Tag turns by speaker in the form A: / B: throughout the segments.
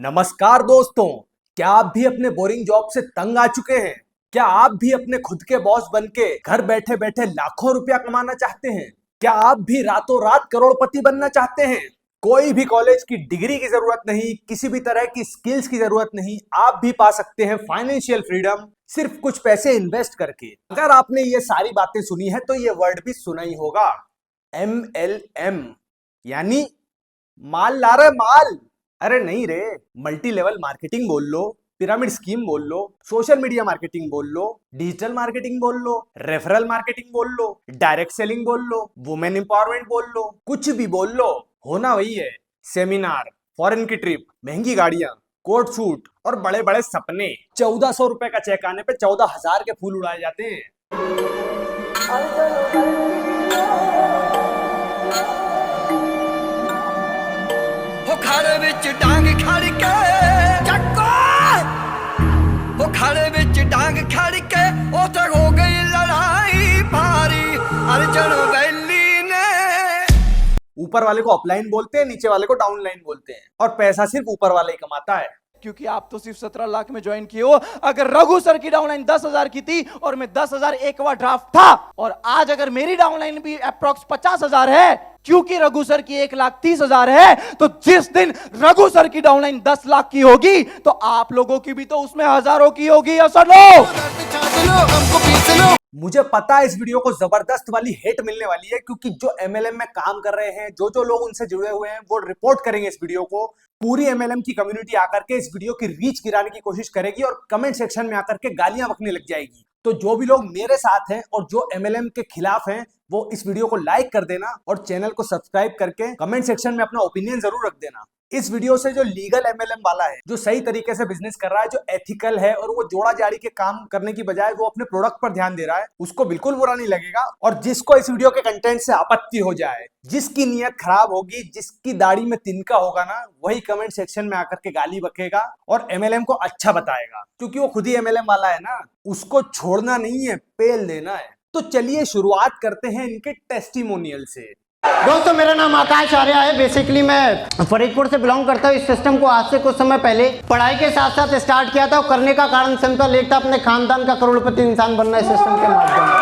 A: नमस्कार दोस्तों, क्या आप भी अपने बोरिंग जॉब से तंग आ चुके हैं? क्या आप भी अपने खुद के बॉस बन के घर बैठे बैठे लाखों रुपया कमाना चाहते हैं? क्या आप भी रातों रात करोड़पति बनना चाहते हैं? कोई भी कॉलेज की डिग्री की जरूरत नहीं, किसी भी तरह की स्किल्स की जरूरत नहीं, आप भी पा सकते हैं फाइनेंशियल फ्रीडम सिर्फ कुछ पैसे इन्वेस्ट करके। अगर आपने ये सारी बातें सुनी है तो ये वर्ड भी सुना ही होगा, MLM, यानी माल ला रहे माल। अरे नहीं रे, मल्टी लेवल मार्केटिंग बोल लो, पिरामिड स्कीम बोल लो, सोशल मीडिया मार्केटिंग बोल लो, डिजिटल मार्केटिंग बोल लो, रेफरल मार्केटिंग बोल लो, डायरेक्ट सेलिंग बोल लो, वुमेन एम्पावरमेंट बोल लो, कुछ भी बोल लो, होना वही है। सेमिनार, फॉरेन की ट्रिप, महंगी गाड़ियां, कोट सूट और बड़े बड़े सपने। 1400 रुपए का चेक आने पे 14,000 के फूल उड़ाए जाते हैं।
B: खड़े विच डांग खड़ के चक्को वो खड़े विच डांग खड़ के उते हो गई लड़ाई भारी अर्जुन वैली ने।
A: ऊपर वाले को अपलाइन बोलते हैं, नीचे वाले को डाउनलाइन बोलते हैं, और पैसा सिर्फ ऊपर वाला ही कमाता है।
C: क्योंकि आप तो सिर्फ 17 लाख में ज्वाइन किए हो। अगर रघु सर की डाउनलाइन 10,000 की थी और मैं 10,000 एक बार ड्राफ्ट था, और आज अगर मेरी डाउनलाइन भी अप्रॉक्स 50,000 है, क्योंकि रघु सर की 1,30,000 है, तो जिस दिन रघु सर की डाउनलाइन 10 लाख की होगी तो आप लोगों की भी तो उसमें हजारों की होगी। ऐसा लो,
A: मुझे पता है इस वीडियो को जबरदस्त वाली हेट मिलने वाली है, क्योंकि जो MLM में काम कर रहे हैं, जो लोग उनसे जुड़े हुए हैं, वो रिपोर्ट करेंगे इस वीडियो को। पूरी MLM की कम्युनिटी आकर के इस वीडियो की रीच गिराने की कोशिश करेगी और कमेंट सेक्शन में आकर के गालियां बकने लग जाएगी। तो जो भी लोग मेरे साथ हैं और जो MLM के खिलाफ हैं, वो इस वीडियो को लाइक कर देना और चैनल को सब्सक्राइब करके कमेंट सेक्शन में अपना ओपिनियन जरूर रख देना। इस वीडियो से जो लीगल MLM वाला है, जो सही तरीके से बिजनेस कर रहा है, जो एथिकल है और वो जोड़ा जाड़ी के काम करने की बजाय वो अपने प्रोडक्ट पर ध्यान दे रहा है, उसको बिल्कुल बुरा नहीं लगेगा। और जिसको इस वीडियो के कंटेंट से आपत्ति हो जाए, जिसकी नीयत खराब होगी, जिसकी दाढ़ी में तिनका होगा ना, वही कमेंट सेक्शन में आकर के गाली बकेगा और MLM को अच्छा बताएगा, क्योंकि वो खुद ही MLM वाला है ना। उसको छोड़ना नहीं है, पेल देना है। तो चलिए शुरुआत करते हैं इनके टेस्टिमोनियल से।
D: दोस्तों, मेरा नाम आकाश आर्या है। बेसिकली मैं फरीदपुर से बिलोंग करता हूँ। इस सिस्टम को आज से कुछ समय पहले पढ़ाई के साथ साथ स्टार्ट किया था, और करने का कारण सिंपल एक था, अपने खानदान का करोड़पति इंसान बनना है सिस्टम के माध्यम से।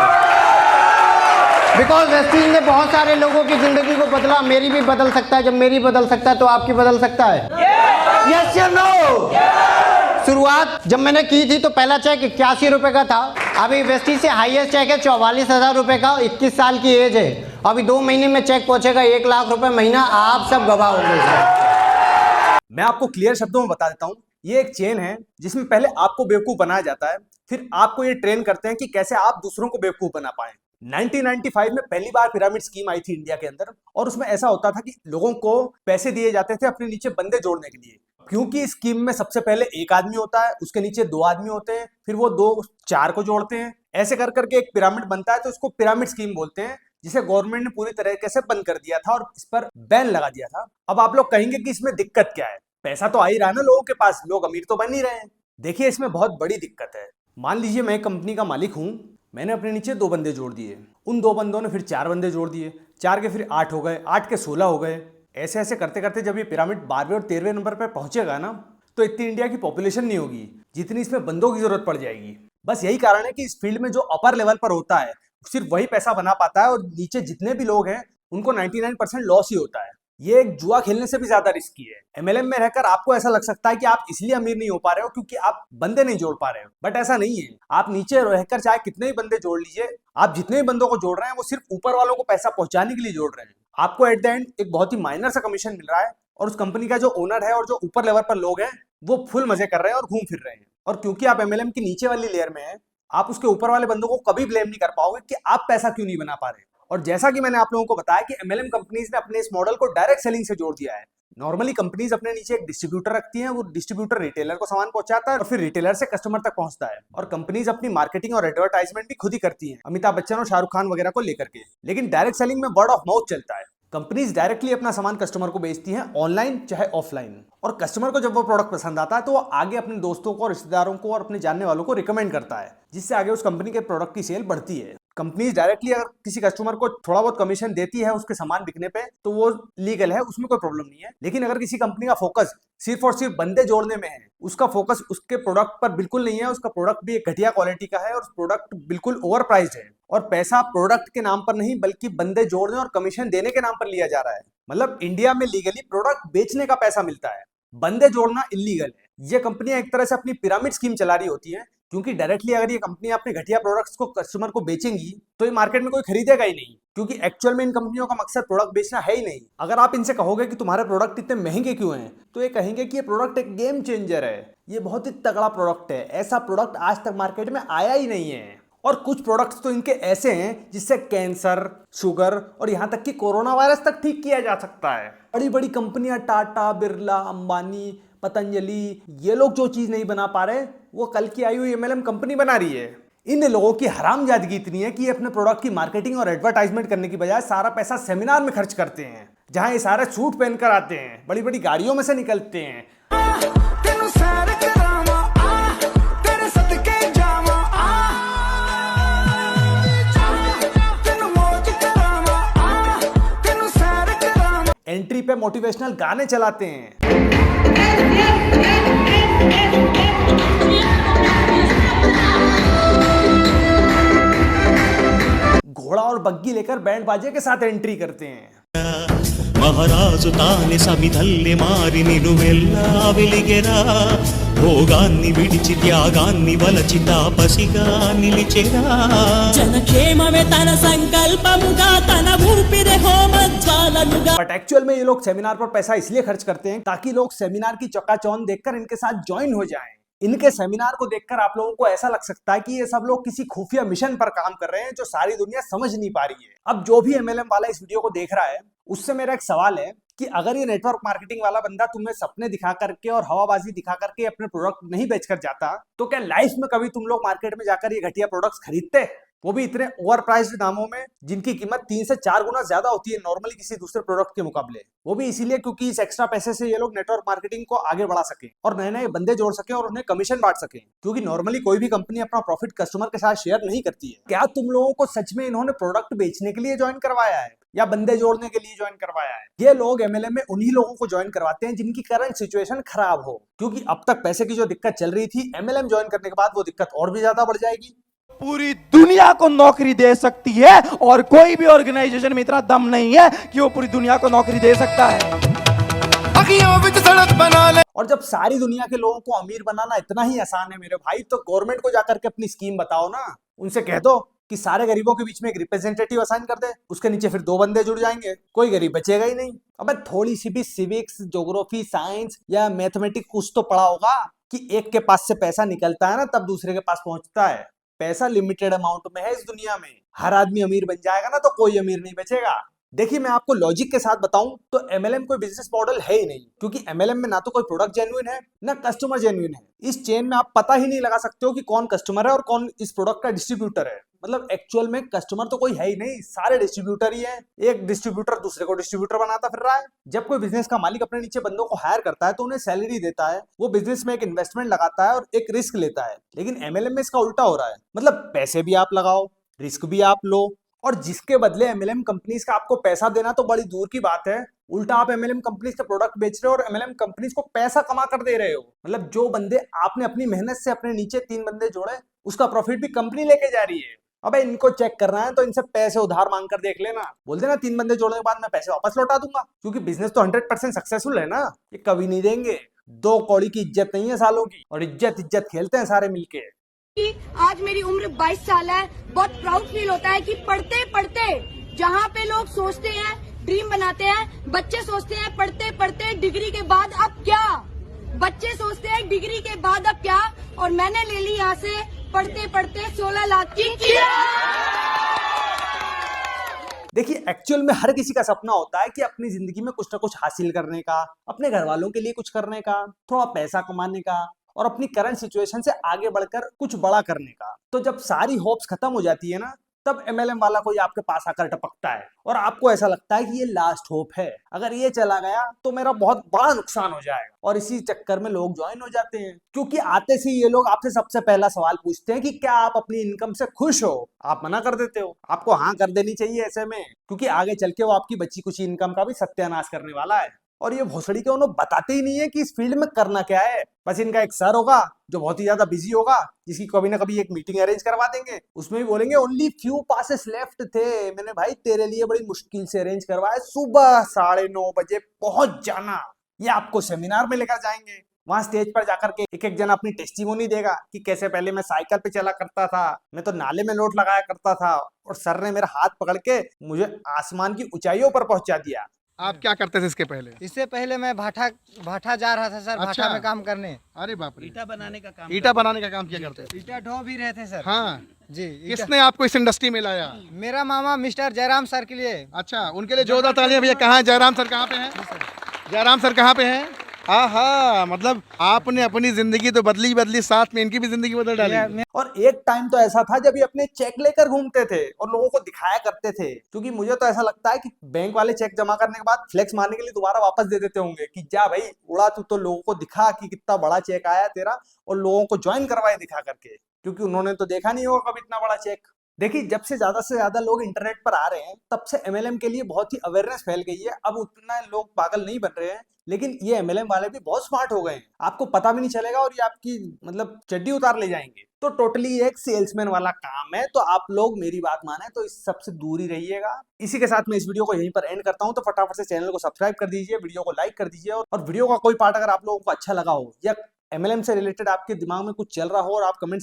D: बिकॉज वेस्टीज ने बहुत सारे लोगों की जिंदगी को बदला, मेरी भी बदल सकता है। जब मेरी बदल सकता है तो आपकी बदल सकता है। यस या नो? शुरुआत जब मैंने की थी तो पहला चेक 81 रुपए का था। अभी वेस्टीज से हाईएस्ट चेक है 44,000 रुपए का। 21 साल की एज है। अभी 2 महीने में चेक पहुंचेगा 1 लाख रुपए महीना। आप सब गवाह होंगे।
A: मैं आपको क्लियर शब्दों में बता देता हूं, ये एक चेन है जिसमें पहले आपको बेवकूफ बनाया जाता है, फिर आपको ये ट्रेन करते हैं कि कैसे आप दूसरों को बेवकूफ बना पाए। 1995 में पहली बार पिरामिड स्कीम आई थी इंडिया के अंदर, और उसमें ऐसा होता था कि लोगों को पैसे दिए जाते थे अपने नीचे बंदे जोड़ने के लिए। क्योंकि इस स्कीम में सबसे पहले एक आदमी होता है, उसके नीचे 2 आदमी होते हैं, फिर वो 2 4 को जोड़ते हैं, ऐसे कर करके एक पिरामिड बनता है। तो उसको पिरामिड स्कीम बोलते हैं, जिसे गवर्नमेंट ने पूरी तरीके से बंद कर दिया था और इस पर बैन लगा दिया था। अब आप लोग कहेंगे कि इसमें दिक्कत क्या है? पैसा तो आ ही रहा है ना लोगों के पास, लोग अमीर तो बन ही रहे हैं। देखिए, इसमें बहुत बड़ी दिक्कत है। मान लीजिए मैं एक कंपनी का मालिक हूं, मैंने अपने नीचे 2 बंदे जोड़ दिए, उन 2 बंदों ने फिर 4 बंदे जोड़ दिए, 4 के फिर 8 हो गए, 8 के 16 हो गए। ऐसे ऐसे करते करते जब ये पिरामिड 12वें और 13वें नंबर पर पहुंचेगा ना, तो इतनी इंडिया की पॉपुलेशन नहीं होगी जितनी इसमें बंदों की जरूरत पड़ जाएगी। बस यही कारण है कि इस फील्ड में जो अपर लेवल पर होता है सिर्फ वही पैसा बना पाता है, और नीचे जितने भी लोग हैं उनको 99% लॉस ही होता है। ये एक जुआ खेलने से भी ज्यादा रिस्की है। MLM में रहकर आपको ऐसा लग सकता है कि आप इसलिए अमीर नहीं हो पा रहे हो क्योंकि आप बंदे नहीं जोड़ पा रहे हो, बट ऐसा नहीं है। आप नीचे रहकर चाहे कितने ही बंदे जोड़ लीजिए, आप जितने भी बंदों को जोड़ रहे हैं वो सिर्फ ऊपर वालों को पैसा पहुंचाने के लिए जोड़ रहे हैं। आपको एट द एंड एक बहुत ही माइनर सा कमीशन मिल रहा है, और उस कंपनी का जो ओनर है और जो ऊपर लेवल पर लोग हैं वो फुल मजे कर रहे हैं और घूम फिर रहे हैं। और क्योंकि आप MLM की नीचे वाली लेयर में हैं, आप उसके ऊपर वाले बंदों को कभी ब्लेम नहीं कर पाओगे कि आप पैसा क्यों नहीं बना पा रहे। और जैसा कि मैंने आप लोगों को बताया कि MLM कंपनीज ने अपने इस मॉडल को डायरेक्ट सेलिंग से जोड़ दिया है। नॉर्मली कंपनीज अपने नीचे एक डिस्ट्रीब्यूटर रखती हैं, वो डिस्ट्रीब्यूटर रिटेलर को सामान पहुंचाता है और फिर रिटेलर से कस्टमर तक पहुंचता है। और कंपनीज अपनी मार्केटिंग और एडवर्टाइजमेंट भी खुद ही करती हैं, अमिताभ बच्चन और शाहरुख खान वगैरह को लेकर के। लेकिन डायरेक्ट सेलिंग में वर्ड ऑफ माउथ चलता है। कंपनीज डायरेक्टली अपना सामान कस्टमर को बेचती हैं, ऑनलाइन चाहे ऑफलाइन, और कस्टमर को जब वो प्रोडक्ट पसंद आता है तो वो आगे अपने दोस्तों को और रिश्तेदारों को और अपने जानने वालों को रिकमेंड करता है, जिससे आगे उस कंपनी के प्रोडक्ट की सेल बढ़ती है। कंपनीज डायरेक्टली अगर किसी कस्टमर को थोड़ा बहुत कमीशन देती है उसके सामान बिकने पे तो वो लीगल है, उसमें कोई प्रॉब्लम नहीं है। लेकिन अगर किसी कंपनी का फोकस सिर्फ और सिर्फ बंदे जोड़ने में है, उसका फोकस उसके प्रोडक्ट पर बिल्कुल नहीं है, उसका प्रोडक्ट भी एक घटिया क्वालिटी का है और प्रोडक्ट बिल्कुल ओवर प्राइस्ड है और पैसा प्रोडक्ट के नाम पर नहीं बल्कि बंदे जोड़ने और कमीशन देने के नाम पर लिया जा रहा है। मतलब इंडिया में लीगली प्रोडक्ट बेचने का पैसा मिलता है, बंदे जोड़ना इलीगल है। ये कंपनियां एक तरह से अपनी पिरामिड स्कीम चला रही होती हैं, क्योंकि डायरेक्टली अगर ये कंपनी अपने घटिया प्रोडक्ट्स को कस्टमर को बेचेंगी तो ये मार्केट में कोई खरीदेगा ही नहीं, क्योंकि एक्चुअल में इन कंपनियों का मकसद प्रोडक्ट बेचना है ही नहीं। अगर आप इनसे कहोगे कि तुम्हारे प्रोडक्ट इतने महंगे क्यों हैं, तो ये कहेंगे कि ये प्रोडक्ट एक गेम चेंजर है, ये बहुत ही तगड़ा प्रोडक्ट है, ऐसा प्रोडक्ट आज तक मार्केट में आया ही नहीं है। और कुछ प्रोडक्ट्स तो इनके ऐसे हैं जिससे कैंसर, शुगर और यहाँ तक कि कोरोना वायरस तक ठीक किया जा सकता है। बड़ी बड़ी कंपनियां टाटा, बिरला, अंबानी, पतंजलि, ये लोग जो चीज नहीं बना पा रहे वो कल की आई हुई एमएलएम कंपनी बना रही है। इन लोगों की हरामजादगी इतनी है कि ये अपने प्रोडक्ट की मार्केटिंग और एडवर्टाइजमेंट करने की बजाय सारा पैसा सेमिनार में खर्च करते हैं, जहां ये सारे सूट पहनकर आते हैं, बड़ी बड़ी गाड़ियों में से निकलते हैं। एंट्री पे मोटिवेशनल गाने चलाते हैं। घोड़ा और बग्गी लेकर बैंड बाजे के साथ एंट्री करते हैं।
E: మహారాజు తానే సమిధల్లె మారి నిను వెల్లావెలిగెరా భోగాన్ని విడిచి త్యాగాన్ని వలచి తాపసిగా నిలిచెరా
F: జనక్షేమమే తన సంకల్పముగా తన ఊపిరి హోమజ్వాలనుగా।
A: बट एक्चुअल में ये लोग सेमिनार पर पैसा इसलिए खर्च करते हैं ताकि लोग सेमिनार की चकाचौंध देखकर इनके साथ ज्वाइन हो जाएं। इनके सेमिनार को देखकर आप लोगों को ऐसा लग सकता है कि ये सब लोग किसी खुफिया मिशन पर काम कर रहे हैं जो सारी दुनिया समझ नहीं पा रही है। अब जो भी एमएलएम वाला इस वीडियो को देख रहा है उससे मेरा एक सवाल है कि अगर ये नेटवर्क मार्केटिंग वाला बंदा तुम्हें सपने दिखा करके और हवाबाजी दिखा करके अपने प्रोडक्ट नहीं बेचकर जाता, तो क्या लाइफ में कभी तुम लोग मार्केट में जाकर ये घटिया प्रोडक्ट्स खरीदते, वो भी इतने ओवर प्राइस्ड दामों में जिनकी कीमत 3 से 4 गुना ज्यादा होती है नॉर्मली किसी दूसरे प्रोडक्ट के मुकाबले। वो भी इसीलिए क्योंकि इस एक्स्ट्रा पैसे से ये लोग नेटवर्क मार्केटिंग को आगे बढ़ा सके और नए नए बंदे जोड़ सके और उन्हें कमीशन बांट सके, क्योंकि नॉर्मली कोई भी कंपनी अपना प्रॉफिट कस्टमर के साथ शेयर नहीं करती है। क्या तुम लोगों को सच में इन्होंने प्रोडक्ट बेचने के लिए ज्वाइन करवाया है या बंदे जोड़ने के लिए ज्वाइन करवाया है? ये लोग एमएलएम में उन्हीं लोगों को ज्वाइन करवाते हैं जिनकी करंट सिचुएशन खराब हो, क्योंकि अब तक पैसे की जो दिक्कत चल रही थी एमएलएम ज्वाइन करने के बाद वो दिक्कत और भी ज्यादा बढ़ जाएगी।
C: पूरी दुनिया को नौकरी दे सकती है और कोई भी ऑर्गेनाइजेशन में इतना दम नहीं है कि वो पूरी दुनिया को नौकरी दे सकता है। और जब सारी दुनिया के लोगों को अमीर बनाना इतना ही आसान है मेरे भाई, तो गवर्नमेंट को जाकर के अपनी स्कीम बताओ ना। उनसे कह दो कि सारे गरीबों के बीच में एक रिप्रेजेंटेटिव असाइन कर दे, उसके नीचे फिर 2 बंदे जुड़ जाएंगे, कोई गरीब बचेगा ही नहीं। अबे थोड़ी सी भी सिविक्स, ज्योग्राफी, साइंस या मैथमेटिक्स कुछ तो पढ़ा होगा कि एक के पास से पैसा निकलता है ना तब दूसरे के पास पहुंचता है। पैसा लिमिटेड अमाउंट में है इस दुनिया में, हर आदमी अमीर बन जाएगा ना तो कोई अमीर नहीं बचेगा। देखिए मैं आपको लॉजिक के साथ बताऊं तो एमएलएम कोई बिजनेस मॉडल है ही नहीं, क्योंकि एमएलएम में ना तो कोई प्रोडक्ट जेन्युइन है ना कस्टमर जेन्युइन है। इस चेन में आप पता ही नहीं लगा सकते हो कि कौन कस्टमर है और कौन इस प्रोडक्ट का डिस्ट्रीब्यूटर है। मतलब एक्चुअल में कस्टमर तो कोई है ही नहीं, सारे डिस्ट्रीब्यूटर ही है। एक डिस्ट्रीब्यूटर दूसरे को डिस्ट्रीब्यूटर बनाता फिर रहा है। जब कोई बिजनेस का मालिक अपने नीचे बंदों को हायर करता है तो उन्हें सैलरी देता है, वो बिजनेस में एक इन्वेस्टमेंट लगाता है और एक रिस्क लेता है। लेकिन एमएलएम में इसका उल्टा हो रहा है, मतलब पैसे भी आप लगाओ, रिस्क भी आप लो, और जिसके बदले एमएलएम कंपनीज का आपको पैसा देना तो बड़ी दूर की बात है, उल्टा आप एमएलएम कंपनीज का प्रोडक्ट बेच रहे हो और एमएलएम कंपनीज को पैसा कमा कर दे रहे हो। मतलब जो बंदे आपने अपनी मेहनत से अपने नीचे 3 बंदे जोड़े, उसका प्रॉफिट भी कंपनी लेके जा रही है। अबे इनको चेक करना है तो इनसे पैसे उधार मांग कर देख लेना, बोल देना 3 बंदे जोड़ने के बाद मैं पैसे वापस लौटा दूंगा, क्योंकि बिजनेस तो 100% सक्सेसफुल है ना, ये कभी नहीं देंगे। 2 कौड़ी की इज्जत नहीं है सालों की, और इज्जत खेलते हैं सारे मिलके।
G: आज मेरी उम्र 22 साल है, बहुत प्राउड फील होता है कि पढ़ते पढ़ते जहाँ पे लोग सोचते हैं, ड्रीम बनाते हैं, बच्चे सोचते हैं पढ़ते पढ़ते डिग्री के बाद अब क्या, बच्चे सोचते हैं डिग्री के बाद अब क्या, और मैंने ले ली यहाँ से पढ़ते पढ़ते 16 लाख की।
A: देखिए एक्चुअल में हर किसी का सपना होता है कि अपनी जिंदगी में कुछ ना कुछ हासिल करने का, अपने घर वालों के लिए कुछ करने का, थोड़ा पैसा कमाने का और अपनी करंट सिचुएशन से आगे बढ़कर कुछ बड़ा करने का। तो जब सारी होप्स खत्म हो जाती है ना, तब MLM वाला कोई आपके पास आकर टपकता है और आपको ऐसा लगता है कि ये लास्ट होप है, अगर ये चला गया तो मेरा बहुत बड़ा नुकसान हो जाएगा। और इसी चक्कर में लोग ज्वाइन हो जाते हैं, क्योंकि आते से ये लोग आपसे सबसे पहला सवाल पूछते हैं कि क्या आप अपनी इनकम से खुश हो। आप मना कर देते हो, आपको हाँ कर देनी चाहिए ऐसे में, क्योंकि आगे चल के वो आपकी बची कुछ इनकम का भी सत्यानाश करने वाला है। और ये भोसड़ी के उन्होंने बताते ही नहीं है कि इस फील्ड में करना क्या है। बस इनका एक सर होगा जो बहुत ही ज्यादा बिजी होगा, जिसकी कभी ना कभी एक मीटिंग अरेंज करवा देंगे, उसमें भी बोलेंगे ओनली फ्यू पासेस लेफ्ट थे, मैंने भाई तेरे लिए बड़ी मुश्किल से अरेंज करवाए, सुबह 9:30 बजे पहुंच जाना। ये आपको सेमिनार में लेकर जाएंगे, वहां स्टेज पर जाकर के एक एक जना अपनी टेस्टिमोनी देगा कि कैसे पहले मैं साइकिल पे चला करता था, मैं तो नाले में लोट लगाया करता था और सर ने मेरा हाथ पकड़ के मुझे आसमान की ऊंचाइयों पर पहुंचा दिया।
H: आप क्या करते थे इसके पहले?
I: इससे पहले मैं भाठा जा रहा था सर,
H: अच्छा।
I: भाठा में काम करने।
H: अरे बाप रे,
C: ईटा बनाने का काम
H: ईटा बनाने का काम किया करते थे?
I: ईटा ढो भी रहे थे सर।
H: हाँ,
I: जी
H: किसने आपको इस इंडस्ट्री में लाया?
I: मेरा मामा मिस्टर जयराम सर के लिए।
H: अच्छा, उनके लिए जोरदार तालियां भैया। कहाँ है जयराम सर, कहाँ पे हैं? जयराम सर कहाँ पे हैं? आहा, मतलब आपने अपनी जिंदगी तो बदली, साथ में इनकी भी जिंदगी बदल डाली।
A: और एक टाइम तो ऐसा था जब ये अपने चेक लेकर घूमते थे और लोगों को दिखाया करते थे, क्योंकि मुझे तो ऐसा लगता है कि बैंक वाले चेक जमा करने के बाद फ्लेक्स मारने के लिए दोबारा वापस दे देते होंगे कि जा भाई उड़ा तू, तो लोगों को दिखा कि कितना बड़ा चेक आया तेरा, और लोगों को ज्वाइन करवाए दिखा करके, क्योंकि उन्होंने तो देखा नहीं होगा कभी इतना बड़ा चेक। देखिए, जब से ज्यादा लोग इंटरनेट पर आ रहे हैं तब से MLM के लिए बहुत ही अवेयरनेस फैल गई है। अब उतना लोग पागल नहीं बन रहे हैं, लेकिन ये MLM वाले भी बहुत स्मार्ट हो गए हैं, आपको पता भी नहीं चलेगा और ये आपकी मतलब चड्डी उतार ले जाएंगे। तो टोटली एक सेल्समैन वाला काम है, तो आप लोग मेरी बात माने तो इस सबसे दूर ही रहिएगा। इसी के साथ मैं इस वीडियो को यहीं पर एंड करता हूं, तो फटाफट से चैनल को सब्सक्राइब कर दीजिए, वीडियो को लाइक कर दीजिए, और वीडियो का कोई पार्ट अगर आप लोगों को अच्छा लगा हो या MLM से रिलेटेड आपके दिमाग में कुछ चल रहा हो और आप कमेंट